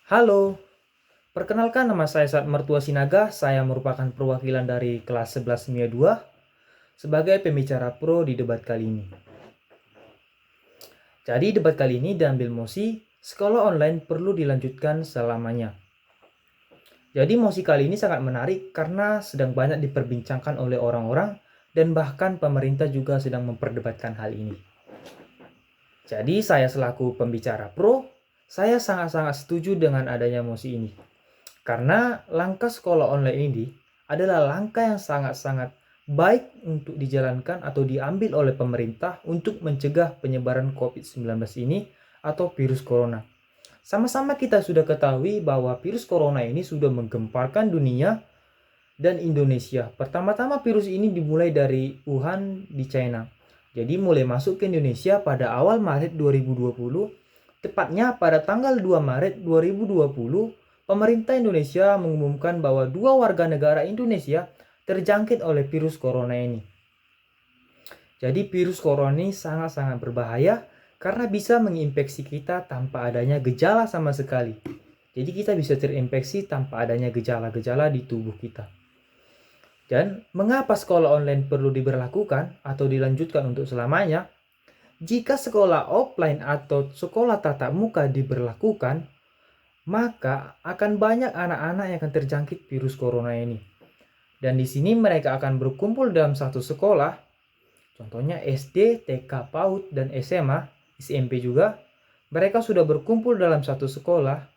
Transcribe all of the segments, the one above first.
Halo, perkenalkan nama saya Saat Mertua Sinaga. Saya merupakan perwakilan dari kelas 11 MIA 2 sebagai pembicara pro di debat kali ini. Jadi debat kali ini diambil mosi sekolah online perlu dilanjutkan selamanya. Jadi mosi kali ini sangat menarik karena sedang banyak diperbincangkan oleh orang-orang dan bahkan pemerintah juga sedang memperdebatkan hal ini. Jadi saya selaku pembicara pro, saya sangat-sangat setuju dengan adanya mosi ini. Karena langkah sekolah online ini adalah langkah yang sangat-sangat baik untuk dijalankan atau diambil oleh pemerintah untuk mencegah penyebaran COVID-19 ini atau virus corona. Sama-sama kita sudah ketahui bahwa virus corona ini sudah menggemparkan dunia dan Indonesia. Pertama-tama virus ini dimulai dari Wuhan di China. Jadi mulai masuk ke Indonesia pada awal Maret 2020, tepatnya pada tanggal 2 Maret 2020, pemerintah Indonesia mengumumkan bahwa 2 warga negara Indonesia terjangkit oleh virus corona ini. Jadi virus corona ini sangat-sangat berbahaya karena bisa menginfeksi kita tanpa adanya gejala sama sekali. Jadi kita bisa terinfeksi tanpa adanya gejala-gejala di tubuh kita. Dan mengapa sekolah online perlu diberlakukan atau dilanjutkan untuk selamanya? Jika sekolah offline atau sekolah tatap muka diberlakukan, maka akan banyak anak-anak yang akan terjangkit virus corona ini. Dan di sini mereka akan berkumpul dalam satu sekolah, contohnya SD, TK, PAUD, dan SMA, SMP juga. Mereka sudah berkumpul dalam satu sekolah,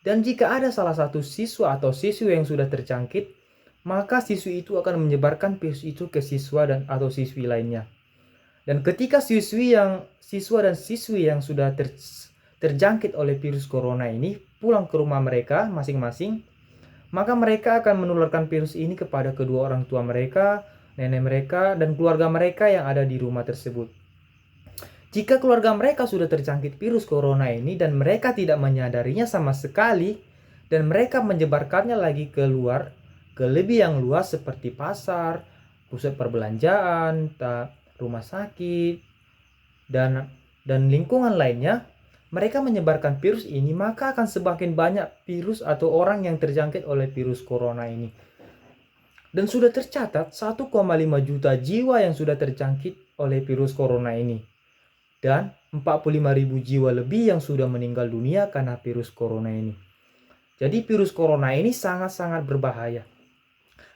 dan jika ada salah satu siswa atau siswi yang sudah terjangkit, maka siswi itu akan menyebarkan virus itu ke siswa dan atau siswi lainnya. Dan ketika siswa dan siswi yang sudah terjangkit oleh virus corona ini pulang ke rumah mereka masing-masing, maka mereka akan menularkan virus ini kepada kedua orang tua mereka, nenek mereka, dan keluarga mereka yang ada di rumah tersebut. Jika keluarga mereka sudah terjangkit virus corona ini dan mereka tidak menyadarinya sama sekali, dan mereka menyebarkannya lagi keluar ke lebih yang luas seperti pasar, pusat perbelanjaan, rumah sakit, dan lingkungan lainnya, mereka menyebarkan virus ini, maka akan semakin banyak virus atau orang yang terjangkit oleh virus corona ini. Dan sudah tercatat 1,5 juta jiwa yang sudah terjangkit oleh virus corona ini. Dan 45.000 jiwa lebih yang sudah meninggal dunia karena virus corona ini. Jadi virus corona ini sangat-sangat berbahaya.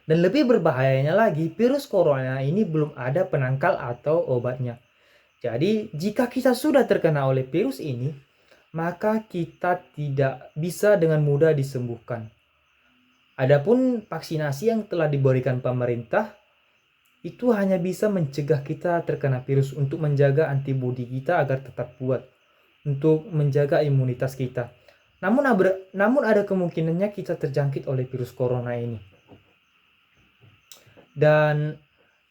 Dan lebih berbahayanya lagi, virus corona ini belum ada penangkal atau obatnya. Jadi jika kita sudah terkena oleh virus ini, maka kita tidak bisa dengan mudah disembuhkan. Adapun vaksinasi yang telah diberikan pemerintah itu hanya bisa mencegah kita terkena virus untuk menjaga antibodi kita agar tetap kuat, untuk menjaga imunitas kita. Namun ada kemungkinannya kita terjangkit oleh virus corona ini. Dan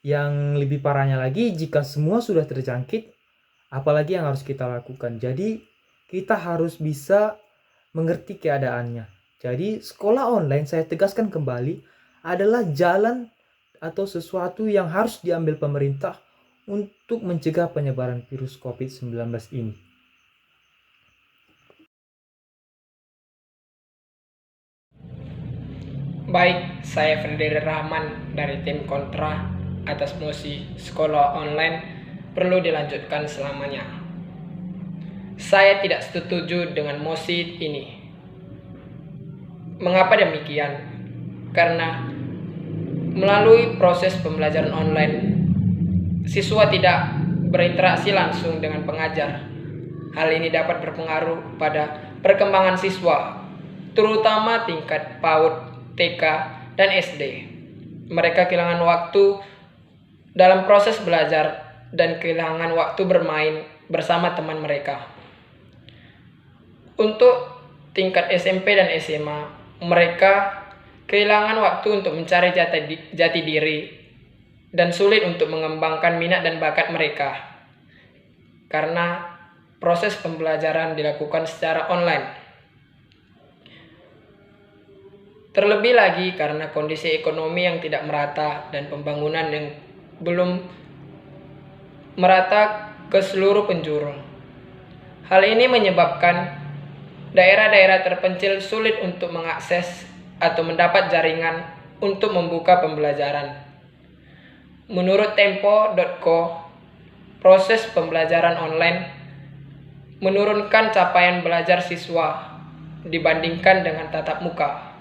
yang lebih parahnya lagi, jika semua sudah terjangkit, apalagi yang harus kita lakukan? Jadi kita harus bisa mengerti keadaannya. Jadi sekolah online, saya tegaskan kembali, adalah jalan atau sesuatu yang harus diambil pemerintah untuk mencegah penyebaran virus COVID-19 ini. Baik, saya Ferdiri Rahman dari tim kontra atas mosi sekolah online perlu dilanjutkan selamanya. Saya tidak setuju dengan mosi ini. Mengapa demikian? Karena melalui proses pembelajaran online, siswa tidak berinteraksi langsung dengan pengajar. Hal ini dapat berpengaruh pada perkembangan siswa, terutama tingkat PAUD, TK, dan SD. Mereka kehilangan waktu dalam proses belajar dan kehilangan waktu bermain bersama teman mereka. Untuk tingkat SMP dan SMA, mereka kehilangan waktu untuk mencari jati diri dan sulit untuk mengembangkan minat dan bakat mereka karena proses pembelajaran dilakukan secara online. Terlebih lagi karena kondisi ekonomi yang tidak merata dan pembangunan yang belum merata ke seluruh penjuru. Hal ini menyebabkan daerah-daerah terpencil sulit untuk mengakses atau mendapat jaringan untuk membuka pembelajaran. Menurut Tempo.co, proses pembelajaran online menurunkan capaian belajar siswa dibandingkan dengan tatap muka.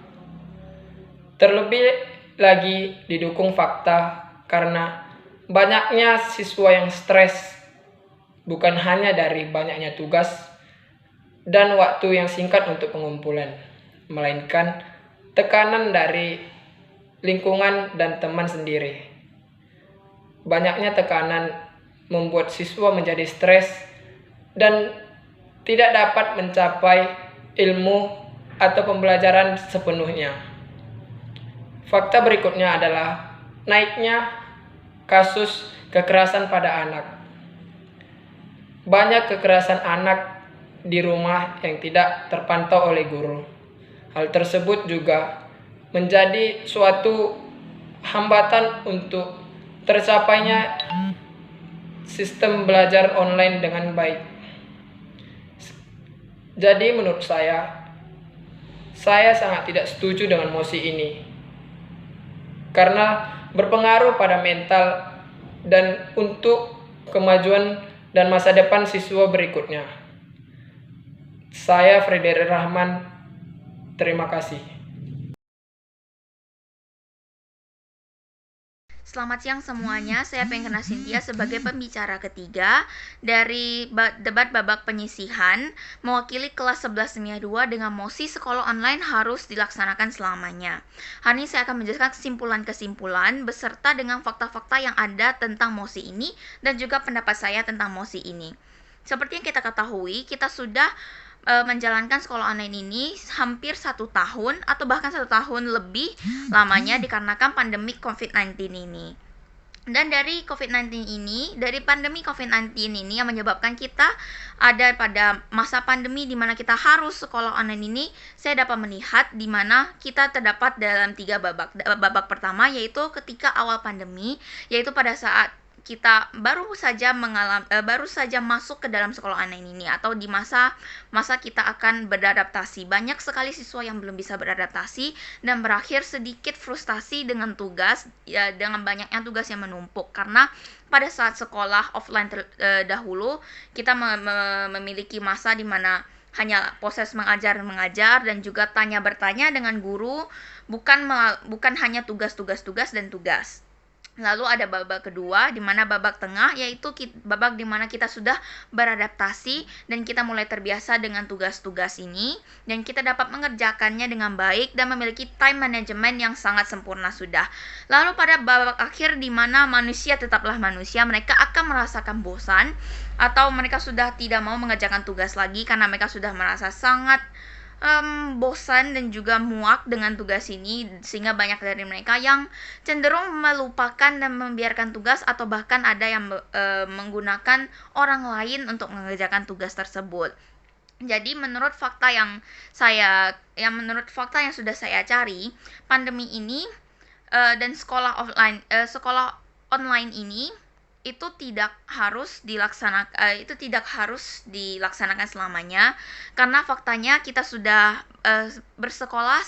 Terlebih lagi didukung fakta karena banyaknya siswa yang stres bukan hanya dari banyaknya tugas dan waktu yang singkat untuk pengumpulan, melainkan tekanan dari lingkungan dan teman sendiri. Banyaknya tekanan membuat siswa menjadi stres dan tidak dapat mencapai ilmu atau pembelajaran sepenuhnya. Fakta berikutnya adalah naiknya kasus kekerasan pada anak. Banyak kekerasan anak di rumah yang tidak terpantau oleh guru. Hal tersebut juga menjadi suatu hambatan untuk tercapainya sistem belajar online dengan baik. Jadi menurut saya sangat tidak setuju dengan mosi ini karena berpengaruh pada mental dan untuk kemajuan dan masa depan siswa berikutnya. Saya Frederick Rahman, terima kasih. Selamat siang semuanya, saya Pengkena Cynthia sebagai pembicara ketiga dari debat babak penyisihan mewakili kelas 11 Semia 2 dengan mosi sekolah online harus dilaksanakan selamanya. Hari ini saya akan menjelaskan kesimpulan-kesimpulan beserta dengan fakta-fakta yang ada tentang mosi ini dan juga pendapat saya tentang mosi ini. Seperti yang kita ketahui, kita sudah menjalankan sekolah online ini hampir 1 tahun atau bahkan 1 tahun lebih lamanya dikarenakan pandemi COVID-19 ini. Dan dari pandemi COVID-19 ini yang menyebabkan kita ada pada masa pandemi di mana kita harus sekolah online ini, saya dapat melihat di mana kita terdapat dalam 3 babak. Babak pertama yaitu ketika awal pandemi, yaitu pada saat kita baru saja masuk ke dalam sekolah online ini atau di masa kita akan beradaptasi. Banyak sekali siswa yang belum bisa beradaptasi dan berakhir sedikit frustasi dengan tugas dengan banyaknya tugas yang menumpuk karena pada saat sekolah offline dahulu kita memiliki masa di mana hanya proses mengajar dan juga tanya bertanya dengan guru, bukan hanya tugas dan tugas. Lalu ada babak kedua di mana babak tengah yaitu babak di mana kita sudah beradaptasi dan kita mulai terbiasa dengan tugas-tugas ini dan kita dapat mengerjakannya dengan baik dan memiliki time management yang sangat sempurna sudah. Lalu pada babak akhir di mana manusia tetaplah manusia, mereka akan merasakan bosan atau mereka sudah tidak mau mengerjakan tugas lagi karena mereka sudah merasa sangat bosan dan juga muak dengan tugas ini, sehingga banyak dari mereka yang cenderung melupakan dan membiarkan tugas atau bahkan ada yang menggunakan orang lain untuk mengerjakan tugas tersebut. Jadi menurut fakta yang sudah saya cari, pandemi ini dan sekolah online ini itu tidak harus dilaksanakan selamanya karena faktanya kita sudah bersekolah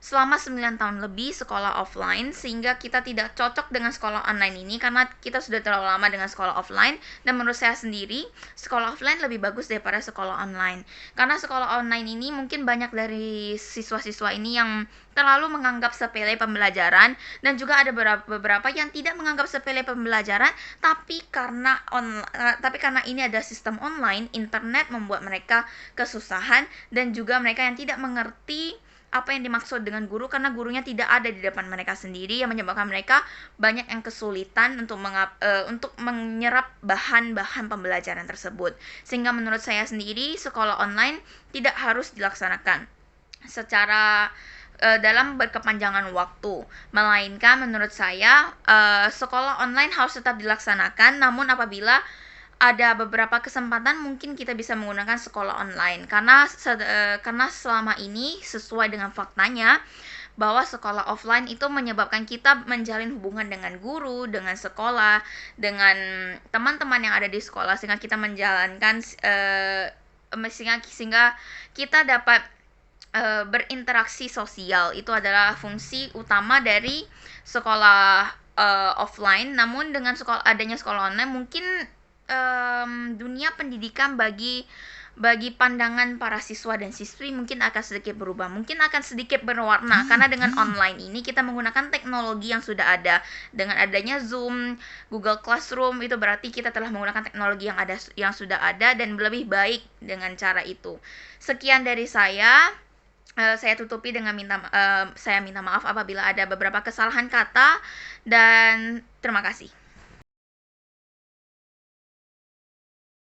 selama 9 tahun lebih sekolah offline sehingga kita tidak cocok dengan sekolah online ini karena kita sudah terlalu lama dengan sekolah offline. Dan menurut saya sendiri sekolah offline lebih bagus daripada sekolah online karena sekolah online ini mungkin banyak dari siswa-siswa ini yang terlalu menganggap sepele pembelajaran dan juga ada beberapa yang tidak menganggap sepele pembelajaran tapi karena ini ada sistem online, internet membuat mereka kesusahan dan juga mereka yang tidak mengerti apa yang dimaksud dengan guru karena gurunya tidak ada di depan mereka sendiri yang menyebabkan mereka banyak yang kesulitan untuk menyerap bahan-bahan pembelajaran tersebut. Sehingga menurut saya sendiri sekolah online tidak harus dilaksanakan secara dalam berkepanjangan waktu, melainkan menurut saya sekolah online harus tetap dilaksanakan, namun apabila ada beberapa kesempatan mungkin kita bisa menggunakan sekolah online karena selama ini sesuai dengan faktanya bahwa sekolah offline itu menyebabkan kita menjalin hubungan dengan guru, dengan sekolah, dengan teman-teman yang ada di sekolah sehingga kita menjalankan sehingga kita dapat berinteraksi sosial. Itu adalah fungsi utama dari sekolah offline. Namun dengan adanya sekolah online mungkin dunia pendidikan bagi pandangan para siswa dan siswi mungkin akan sedikit berubah, mungkin akan sedikit berwarna, karena dengan online ini kita menggunakan teknologi yang sudah ada. Dengan adanya Zoom, Google Classroom, itu berarti kita telah menggunakan teknologi yang sudah ada dan lebih baik dengan cara itu. Sekian dari saya. Saya tutupi dengan saya minta maaf apabila ada beberapa kesalahan kata, dan terima kasih.